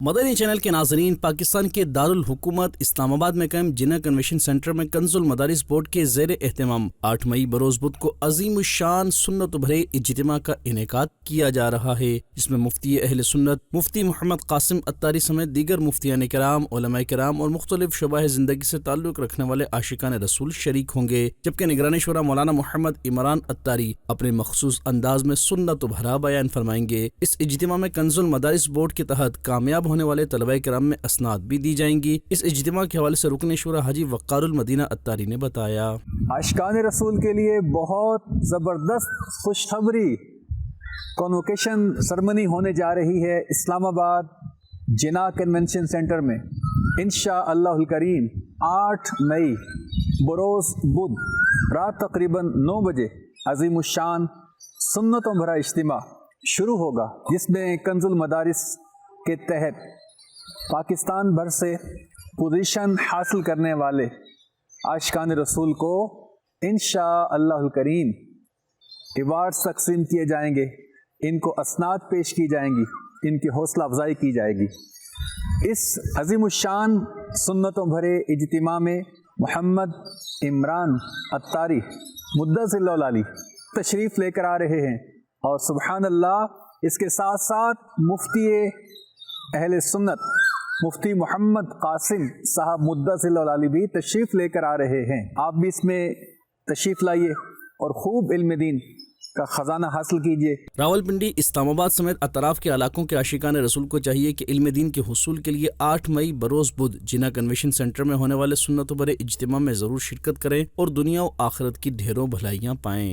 مدنی channel کے ناظرین، پاکستان کے دارالحکومت اسلام آباد میں قائم جناح کنونشن سینٹر میں کنز المدارس بورڈ کے زیر اہتمام 8 مئی بروز بدھ کو عظیم الشان سنت بھرے اجتماع کا انعقاد کیا جا رہا ہے، جس میں مفتی اہل سنت مفتی محمد قاسم عطاری سمیت دیگر مفتیان کرام، علماء کرام اور مختلف شعبۂ زندگی سے تعلق رکھنے والے عاشقان رسول شریک ہوں گے، جبکہ نگران شورا مولانا محمد عمران عطاری اپنے مخصوص انداز میں سنت بھرا بیان فرمائیں گے۔ اس اجتماع میں کنز المدارس بورڈ کے تحت کامیاب ہونے والے طلباء کرام میں اسناد بھی دی جائیں گی۔ اس اجتماع کے حوالے سے رکن شورا حاجی وقار المدینہ عطاری نے بتایا، عاشقان رسول کے لیے بہت زبردست خوشخبری کنوکیشن سرمنی ہونے جا رہی ہے اسلام آباد جناح کنونشن سینٹر میں انشاءاللہ الکریم 8 مئی بروز بدھ رات تقریباً 9 بجے عظیم الشان سنتوں بھرا اجتماع شروع ہوگا، جس میں کنز المدارس کے تحت پاکستان بھر سے پوزیشن حاصل کرنے والے عاشقان رسول کو انشاءاللہ الکریم ایوارڈز تقسیم کیے جائیں گے، ان کو اسناد پیش کی جائیں گی، ان کی حوصلہ افزائی کی جائے گی۔ اس عظیم الشان سنتوں بھرے اجتماع میں محمد عمران عطاری مدثر اللہ علی تشریف لے کر آ رہے ہیں، اور سبحان اللہ اس کے ساتھ ساتھ مفتی اہل سنت مفتی محمد قاسم صاحب مدثر اللہ علی بھی تشریف لے کر آ رہے ہیں۔ آپ بھی اس میں تشریف لائیے اور خوب علم دین کا خزانہ حاصل کیجیے۔ راولپنڈی، اسلام آباد سمیت اطراف کے علاقوں کے عاشقان رسول کو چاہیے کہ علم دین کے حصول کے لیے 8 مئی بروز بدھ جناح کنونشن سینٹر میں ہونے والے سنت بھرے اجتماع میں ضرور شرکت کریں اور دنیا و آخرت کی ڈھیروں بھلائیاں پائیں۔